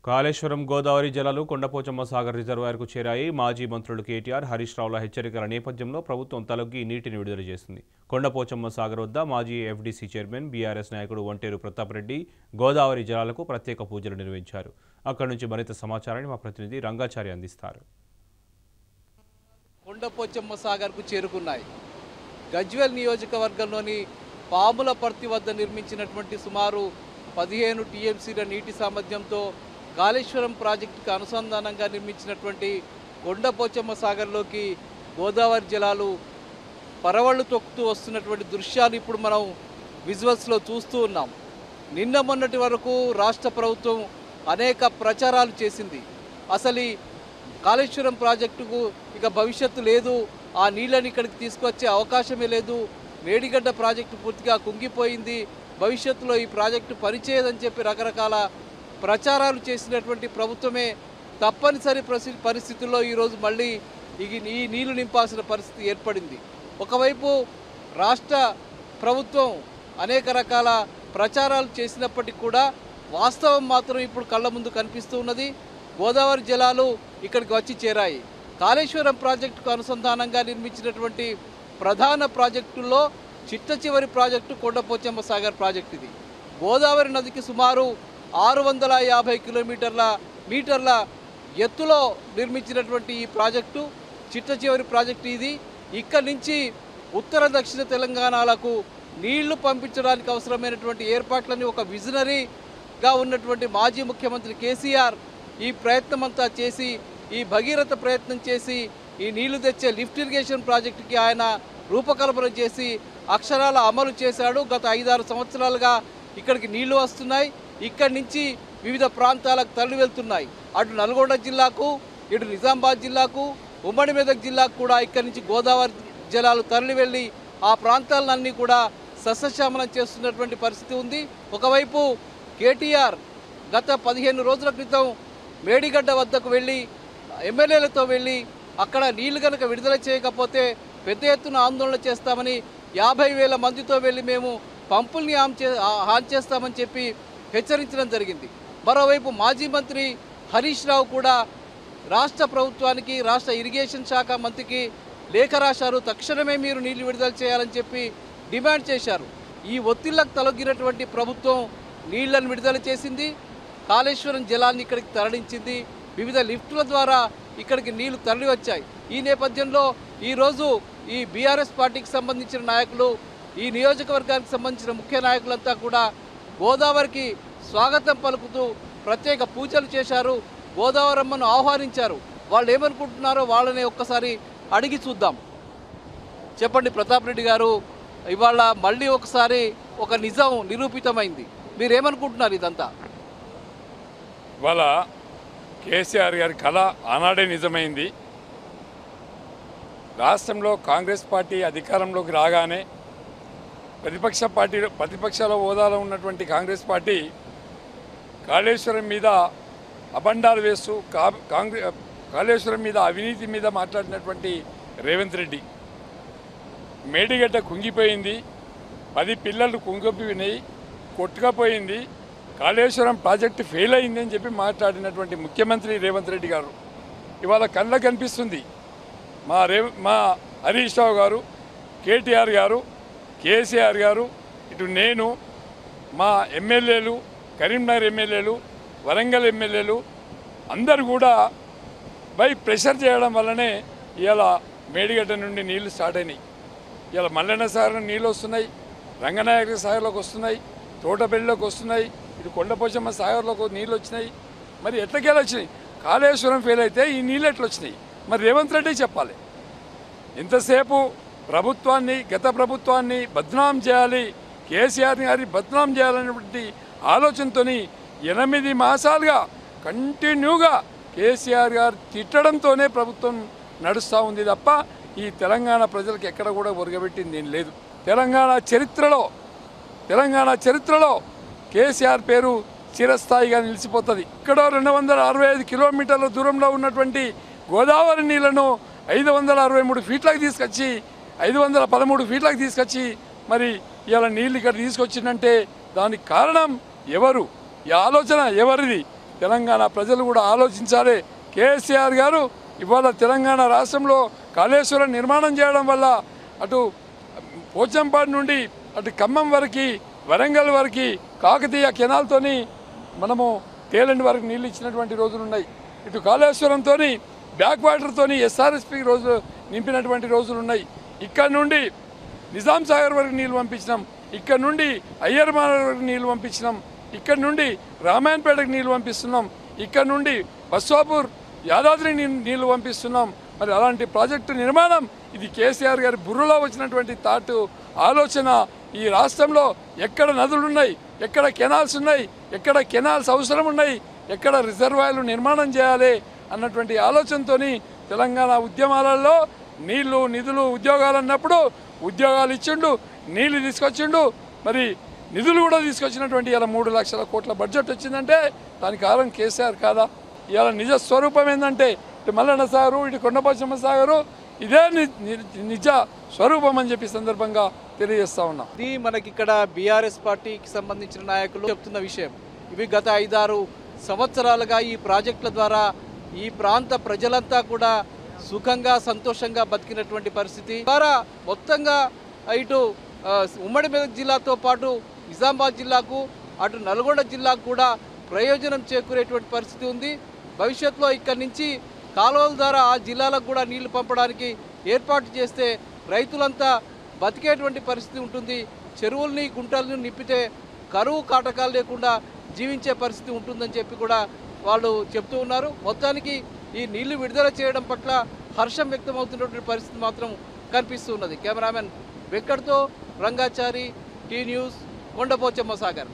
కాళేశ్వరం గోదావరి జలాలు కొండపోచమ్మ సాగర్ రిజర్వాయర్కు చేరాయి. మాజీ మంత్రులు కేటీఆర్, హరీష్ రావుల హెచ్చరికల నేపథ్యంలో ప్రభుత్వం తలొగ్గి నీటిని విడుదల చేసింది. కొండపోచమ్మ సాగర్ వద్ద మాజీ ఎఫ్డీసీ చైర్మన్, బీఆర్ఎస్ నాయకుడు వంటేరు ప్రతాప్ రెడ్డి గోదావరి జలాలకు ప్రత్యేక పూజలు నిర్వహించారు. అక్కడి నుంచి మరింత సమాచారాన్ని మా ప్రతినిధి రంగాచారి అందిస్తారు. కొండపోచమ్మ సాగర్కు చేరుకున్నాయి. గజ్వేల్ నియోజకవర్గంలోని పాములపర్తి వద్ద నిర్మించినటువంటి సుమారు 15 టీఎంసీల నీటి సామర్థ్యంతో కాళేశ్వరం ప్రాజెక్టుకు అనుసంధానంగా నిర్మించినటువంటి కొండపోచమ్మ సాగర్లోకి గోదావరి జలాలు పరవళ్లు తొక్కుతూ వస్తున్నటువంటి దృశ్యాలు ఇప్పుడు మనం విజువల్స్లో చూస్తూ ఉన్నాం. నిన్న మొన్నటి వరకు రాష్ట్ర ప్రభుత్వం అనేక ప్రచారాలు చేసింది. అసలు ఈ కాళేశ్వరం ప్రాజెక్టుకు ఇక భవిష్యత్తు లేదు, ఆ నీళ్ళని ఇక్కడికి తీసుకొచ్చే అవకాశమే లేదు, మేడిగడ్డ ప్రాజెక్టు పూర్తిగా కుంగిపోయింది, భవిష్యత్తులో ఈ ప్రాజెక్టు పనిచేయదని చెప్పి రకరకాల ప్రచారాలు చేసినటువంటి ప్రభుత్వమే తప్పనిసరి పరిస్థితుల్లో ఈరోజు మళ్ళీ ఈ నీళ్లు నింపాల్సిన పరిస్థితి ఏర్పడింది. ఒకవైపు రాష్ట్ర ప్రభుత్వం అనేక రకాల ప్రచారాలు చేసినప్పటికీ కూడా వాస్తవం మాత్రం ఇప్పుడు కళ్ళ ముందు కనిపిస్తూ ఉన్నది. గోదావరి జలాలు ఇక్కడికి వచ్చి చేరాయి. కాళేశ్వరం ప్రాజెక్టుకు అనుసంధానంగా నిర్మించినటువంటి ప్రధాన ప్రాజెక్టుల్లో చిట్ట చివరి ప్రాజెక్టు కొండపోచమ్మ సాగర్ ప్రాజెక్టు. ఇది గోదావరి నదికి సుమారు 650 మీటర్ల ఎత్తులో నిర్మించినటువంటి ఈ ప్రాజెక్టు చిట్ట చివరి ప్రాజెక్టు ఇది. ఇక్కడి నుంచి ఉత్తర దక్షిణ తెలంగాణలకు నీళ్లు పంపించడానికి అవసరమైనటువంటి ఏర్పాట్లని ఒక విజనరీగా ఉన్నటువంటి మాజీ ముఖ్యమంత్రి కేసీఆర్ ఈ ప్రయత్నం అంతా చేసి, ఈ భగీరథ ప్రయత్నం చేసి ఈ నీళ్లు తెచ్చే లిఫ్ట్ ఇరిగేషన్ ప్రాజెక్టుకి ఆయన రూపకల్పన చేసి అక్షరాల అమలు చేశాడు. గత 5-6 సంవత్సరాలుగా ఇక్కడికి నీళ్లు వస్తున్నాయి. ఇక్కడి నుంచి వివిధ ప్రాంతాలకు తరలి వెళ్తున్నాయి. అటు నల్గొండ జిల్లాకు, ఇటు నిజామాబాద్ జిల్లాకు, ఉమ్మడి మెదక్ జిల్లాకు కూడా ఇక్కడి నుంచి గోదావరి జలాలు తరలి వెళ్ళి ఆ ప్రాంతాలన్నీ కూడా సస్యశ్యామలం చేస్తున్నటువంటి పరిస్థితి ఉంది. ఒకవైపు కేటీఆర్ గత 15 రోజుల క్రితం మేడిగడ్డ వద్దకు వెళ్ళి ఎమ్మెల్యేలతో వెళ్ళి అక్కడ నీళ్లు కనుక విడుదల చేయకపోతే పెద్ద ఎత్తున ఆందోళన చేస్తామని 50,000 మందితో వెళ్ళి మేము పంపుల్ని ఆన్ చేస్తామని చెప్పి హెచ్చరించడం జరిగింది. మరోవైపు మాజీ మంత్రి హరీష్ రావు కూడా రాష్ట్ర ప్రభుత్వానికి, రాష్ట్ర ఇరిగేషన్ శాఖ మంత్రికి లేఖ రాశారు. తక్షణమే మీరు నీళ్లు విడుదల చేయాలని చెప్పి డిమాండ్ చేశారు. ఈ ఒత్తిళ్లకు తలొగ్గినటువంటి ప్రభుత్వం నీళ్లను విడుదల చేసింది. కాళేశ్వరం జలాన్ని ఇక్కడికి తరలించింది. వివిధ లిఫ్టుల ద్వారా ఇక్కడికి నీళ్లు తరలి వచ్చాయి. ఈ నేపథ్యంలో ఈరోజు ఈ బీఆర్ఎస్ పార్టీకి సంబంధించిన నాయకులు, ఈ నియోజకవర్గానికి సంబంధించిన ముఖ్య నాయకులంతా కూడా గోదావరికి స్వాగతం పలుకుతూ ప్రత్యేక పూజలు చేశారు. గోదావరమ్మను ఆహ్వానించారు. వాళ్ళు ఏమనుకుంటున్నారో వాళ్ళని ఒక్కసారి అడిగి చూద్దాం. చెప్పండి ప్రతాప్ రెడ్డి గారు, ఇవాళ మళ్ళీ ఒకసారి ఒక నిజం నిరూపితమైంది. మీరేమనుకుంటున్నారు ఇదంతా? ఇవాళ కేసీఆర్ గారి కళ ఆనాడే నిజమైంది. రాష్ట్రంలో కాంగ్రెస్ పార్టీ అధికారంలోకి రాగానే ప్రతిపక్షాల హోదాలో ఉన్నటువంటి కాంగ్రెస్ పార్టీ కాళేశ్వరం మీద అబండాలు వేస్తూ కాళేశ్వరం మీద అవినీతి మీద మాట్లాడినటువంటి రేవంత్ రెడ్డి మేడిగడ్డ కుంగిపోయింది, 10 పిల్లలు కుంగిపోయినాయి, కొట్టుకపోయింది, కాళేశ్వరం ప్రాజెక్టు ఫెయిల్ అయింది అని చెప్పి మాట్లాడినటువంటి ముఖ్యమంత్రి రేవంత్ రెడ్డి గారు ఇవాళ కళ్ళకు కనిపిస్తుంది. మా హరీష్ రావు గారు, కేటీఆర్ గారు, కేసీఆర్ గారు, ఇటు నేను, మా ఎమ్మెల్యేలు, కరీంనగర్ ఎమ్మెల్యేలు, వరంగల్ ఎమ్మెల్యేలు అందరూ కూడా ప్రెషర్ చేయడం వల్లనే ఇవాళ మేడిగడ్డ నుండి నీళ్లు స్టార్ట్ అయినాయి. ఇవాళ మల్లన్న సాగర్ నీళ్ళు వస్తున్నాయి, రంగనాయక సాగర్లోకి వస్తున్నాయి, తోటపల్లిలోకి వస్తున్నాయి, ఇటు కొండపోచమ్మ సాగర్లోకి నీళ్ళు వచ్చినాయి. మరి ఎట్లకెళ్ళి వచ్చినాయి? కాళేశ్వరం ఫెయిల్ అయితే ఈ నీళ్ళు ఎట్లా వచ్చినాయి? మరి రేవంత్ రెడ్డి చెప్పాలి. ఎంతసేపు గత ప్రభుత్వాన్ని బద్నాం చేయాలి, కేసీఆర్ గారిని బద్నాం చేయాలనేటువంటి ఆలోచనతో 8 మాసాలుగా కంటిన్యూగా కేసీఆర్ గారు తిట్టడంతోనే ప్రభుత్వం నడుస్తూ ఉంది తప్ప ఈ తెలంగాణ ప్రజలకు ఎక్కడ కూడా ఒరగబెట్టింది ఏం లేదు. తెలంగాణ చరిత్రలో కేసీఆర్ పేరు చిరస్థాయిగా నిలిచిపోతుంది. ఇక్కడ 265 కిలోమీటర్ల దూరంలో ఉన్నటువంటి గోదావరి నీళ్లను 563 ఫీట్లకు తీసుకొచ్చి 513 ఫీట్లకు తీసుకొచ్చి మరి ఇలా నీళ్ళు ఇక్కడ తీసుకొచ్చిందంటే దానికి కారణం ఎవరు? ఈ ఆలోచన ఎవరిది? తెలంగాణ ప్రజలు కూడా ఆలోచించాలి. కేసీఆర్ గారు ఇవాళ తెలంగాణ రాష్ట్రంలో కాళేశ్వరం నిర్మాణం చేయడం వల్ల అటు పోచంపాడు నుండి అటు ఖమ్మం వరకు వరంగల్ వరకు కాకతీయ కెనాల్తోని మనము తేలండి వరకు నీళ్ళు ఇచ్చినటువంటి రోజులు ఉన్నాయి. ఇటు కాళేశ్వరంతో బ్యాక్ వాటర్తోని ఎస్ఆర్ఎస్పి రోజు నింపినటువంటి రోజులు ఉన్నాయి. ఇక్కడ నుండి నిజాం సాగర్ వరకు నీళ్ళు పంపించినాం, ఇక్కడ నుండి అయ్యర్మాల వరకు నీళ్ళు పంపించినాం, ఇక్కడ నుండి రామాయణపేటకు నీళ్ళు పంపిస్తున్నాం, ఇక్కడ నుండి బస్వాపూర్ యాదాద్రి నీళ్లు పంపిస్తున్నాం. మరి అలాంటి ప్రాజెక్టు నిర్మాణం ఇది కేసీఆర్ గారి బుర్రలో వచ్చినటువంటి థాట్ ఆలోచన. ఈ రాష్ట్రంలో ఎక్కడ నదులు ఉన్నాయి, ఎక్కడ కెనాల్స్ ఉన్నాయి, ఎక్కడ కెనాల్స్ అవసరం ఉన్నాయి, ఎక్కడ రిజర్వాయర్లు నిర్మాణం చేయాలి అన్నటువంటి ఆలోచనతో తెలంగాణ ఉద్యమాలలో నీళ్లు నిధులు ఉద్యోగాలు అన్నప్పుడు ఉద్యోగాలు ఇచ్చిండు, నీళ్లు తీసుకొచ్చిండు, మరి నిధులు కూడా తీసుకొచ్చినటువంటి ఇలా 3 లక్షల కోట్ల బడ్జెట్ వచ్చిందంటే దానికి కారణం కేసీఆర్ కాదా? ఇవాళ నిజ స్వరూపం ఏంటంటే ఇటు మల్లన్న సాగరు ఇటు కొండపోచమ్మ సాగరు ఇదే నిజ స్వరూపం అని చెప్పి సందర్భంగా తెలియజేస్తా ఉన్నాం. ఇది మనకి ఇక్కడ బీఆర్ఎస్ పార్టీకి సంబంధించిన నాయకులు చెప్తున్న విషయం. ఇవి గత 5-6 సంవత్సరాలుగా ఈ ప్రాజెక్టుల ద్వారా ఈ ప్రాంత ప్రజలంతా కూడా సుఖంగా సంతోషంగా బతికినటువంటి పరిస్థితి ద్వారా మొత్తంగా ఇటు ఉమ్మడి మెదక్ జిల్లాతో పాటు నిజామాబాద్ జిల్లాకు అటు నల్గొండ జిల్లాకు కూడా ప్రయోజనం చేకూరేటువంటి పరిస్థితి ఉంది. భవిష్యత్తులో ఇక్కడి నుంచి కాలువల ద్వారా ఆ జిల్లాలకు కూడా నీళ్లు పంపడానికి ఏర్పాటు చేస్తే రైతులంతా బతికేటువంటి పరిస్థితి ఉంటుంది. చెరువుల్ని గుంటలను నింపితే కరువు కాటకాలు లేకుండా జీవించే పరిస్థితి ఉంటుందని చెప్పి కూడా వాళ్ళు చెప్తూ ఉన్నారు. మొత్తానికి ఈ నీళ్లు విడుదల చేయడం పట్ల హర్షం వ్యక్తమవుతున్నటువంటి పరిస్థితి మాత్రం కనిపిస్తూ ఉన్నది. కెమెరామెన్ వెంకట్తో రంగాచారి, టీ న్యూస్, కొండపోచమ్మ సాగర్.